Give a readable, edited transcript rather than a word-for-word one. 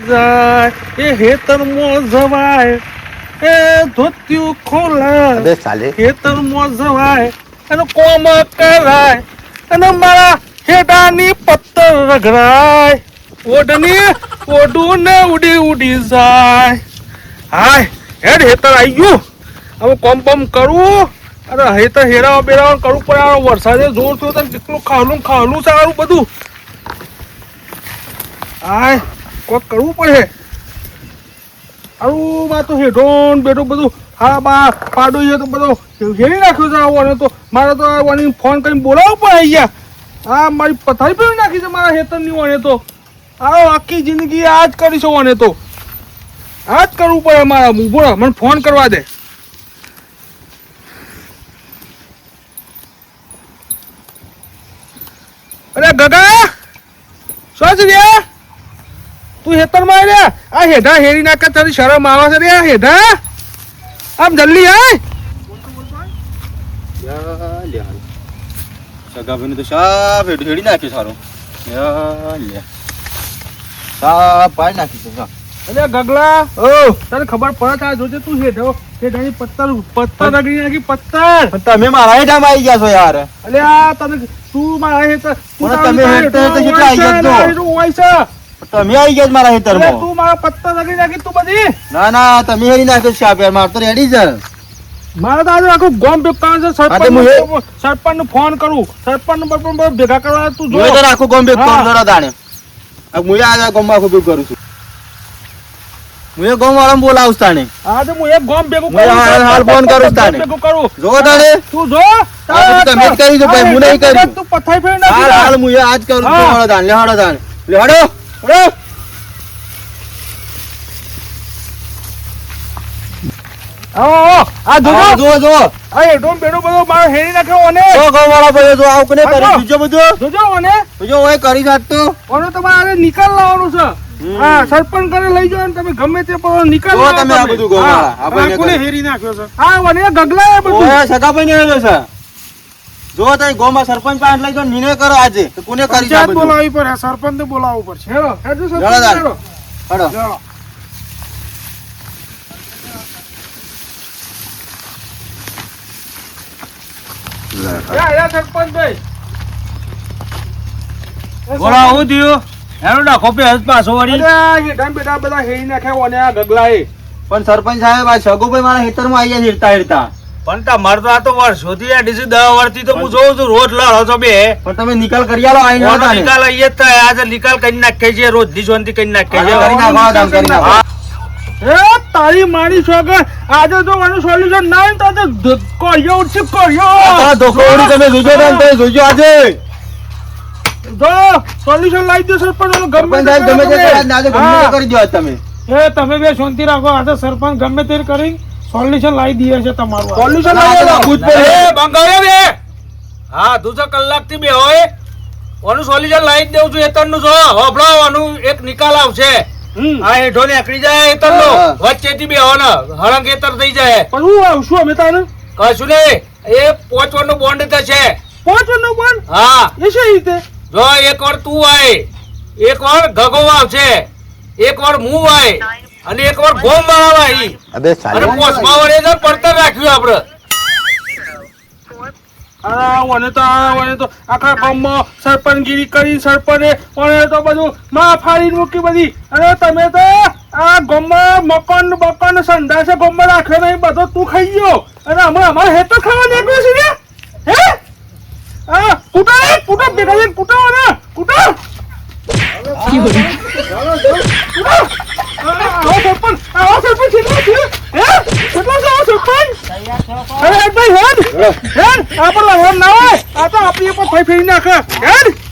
જાય એ હેતરમાં જવાય એ ધોત્યું ખોલાય અબે સાલે હેતરમાં જવાય અને કોમ કરાય અને મારા હેડાની પત્તર રગડાય ઓઢની ઓઢું ને ઉડી ઉડી જાય હાય હેડ હેતર આવી ગયું હવે કોમ બમ કરું અરે હેતર હેરાવા બેરાવા કરવું પડે આ વરસાદે જોર થયો તો કેટલું ખાવલું સારું બધું હાય કોક કરવું પડે આવું માં તો હેઠો બેઠો બધું હા બા પાડું છે તો બધો હેરી નાખ્યો છે આવો તો મારે તો આવવાની ફોન કરીને બોલાવવું પડે અહીંયા હા મારી પથારી પણ નાખી છે મારા હેતરની વણે તો આવો આખી જિંદગી આ જ કરીશું વણે તો આ જ કરવું પડે મારા બોલો મને ફોન કરવા દે અરે ગગા શું છે રે તું હેતરમાં રે આ હેઠા હેરી નાખે તારી શરમ આવે છે રે આ હેઠા આમ જલ્દી આય સગાભાઈ તો સાફ હેડી નાખ્યું સારું સાફ પાડી નાખ્યું અરે ગગલા ઓ તને ખબર પડે આ જોજે તું હેઠાની પત્તર રગડી નાખી પત્તર તમે મારા હેઠામાં આવી ગયા છો યાર અલે આ તને તું મારા હેઠ તમે હેઠ કેટલા આવી ગયા તમે આવી ગયા મારા હેઠળમાં તું મારા પત્તર રગડી નાખી તું બધી ના ના તમે હેરી નાખ્યો સાફ યાર માર તો રેડી છે મારે તો આજે આખું ગોમ ભેગા છે સરપંચ નો ફોન કરું સરપંચ નો ભેગા કરવા તું જો આખું ગોમ ભેગું કરો તાણે હું આ ગોમ આખું ભેગું કરું છું હું ગોમ વાળા બોલાવું તાણે આજે હું એક ગોમ ભેગું હાલ ફોન કરું તાણે જો તાણે તું જો તમે જ કરી દો ભાઈ હું નહીં કરી તું પથાઈ ફેર ના હાલ હાલ હું આજ કરું છું હાડો તાણે હાડો તાણે લે હાડો હાડો આ જો જો આ એડોમ બેડો બધો મારો હેરી નાખ્યો ઓને જો ગોમ વાળા ભાઈ જો આવ કોને કરી બીજો બધું જોજો ઓને જો ઓય કરી જાત તો ઓને તમારે નિકાલ લાવવાનું છે હા સરપંચ કરે લઈ જાવ ને તમે ગમે તે પણ નિકાલ જો તમે આ બધું ગોમ વાળા આ ભાઈને કોને હેરી નાખ્યો છે હા ઓને ગગલા બધું ઓય સગાભાઈ ને આવ્યો છે જો તઈ ગોમાં સરપંચ પાસે લઈ જાવ નિર્ણય કરો આજે તો કોને કરી છે બધું બોલાવી પડે સરપંચ ને બોલાવવું પડશે હેડો હેડો હાડો સરપંચ ભાઈ બોલા હું થયું હેરો નાખો પે હજ પાછો વળી બેટા બધા હેરી નાખ્યા ઓને આ ગગલાએ પણ સરપંચ સાહેબ આ સગુભાઈ મારા ખેતરમાં આવી ગયા હેરતા હેરતા પણ તમારે તો આ તો વર્ષોથી આ ડીસી 10 વર્ષથી તો હું જોઉં છું રોજ લડો છો બે પણ તમે નિકાલ કરી આલો આઈ નતા નિકાલ આઈએ જ થાય આજે નિકાલ કરી નાખે છે રોજ ની શાંતિ કરી નાખે છે કરી નાખો આમ કરી નાખો એ તારી મારી છોકર આજે તો આનું સોલ્યુશન ના હોય તો આજે કર્યો ઉઠી કર્યો આ ધોકોડી તમે જોજો ને તમે જોજો આજે જો સોલ્યુશન લાવી દો સરપંચ ગમે સરપંચ સાહેબ ગમે તે આજે ગમે તે કરી દો આજ તમે એ તમે બે શાંતિ રાખો આજે સરપંચ ગમે તે કરી સોલ્યુશન લાવી દઈએ છે તમારું સોલ્યુશન લાવી દો ભૂત પે એ બંગાળે બે હા તું તો કલાક થી બે હોય ઓનું સોલ્યુશન લાવી જ દેવું છું એતન નું જો હોબળો ઓનું એક નિકાલ આવશે આ હેઠો ને એકડી જાય એતર નો વચ્ચેથી બે હોને હળંગ એતર થઈ જાય પણ હું આવશું અમે તારે કશું નહીં એ 5 નું બોન્ડ થશે 5 નું બોન્ડ હા એ છે રીતે જો એક વાર તું આય એક વાર ગગો આવશે એક વાર હું આય અને એક વાર ગોમ વાળા આય અબે સાલે અને પોસમા વડે તો પડતર રાખ્યું આપણે ઓને તો આખા ગામમાં સરપંચગીરી કરી સરપંચે ઓને તો બધું માં ફાડીને મૂકી બધી અને તમે તો આ ગામમાં મકાન સંડાસે ગામમાં રાખ્યો નહીં બધો તું ખાઈ ગયો અને અમારે હેતો ખાવા નીકળ્યો છે ને હે આ કૂટો ભેગા થઈને કૂટો ને કૂટો આવો સરપંચ કેટલો છે હે કેટલો છે આવો સરપંચ અરે ભાઈ હેડ આપણે લડવાનું ના હોય આ તો આપણી પર ફરી નાખે હેડ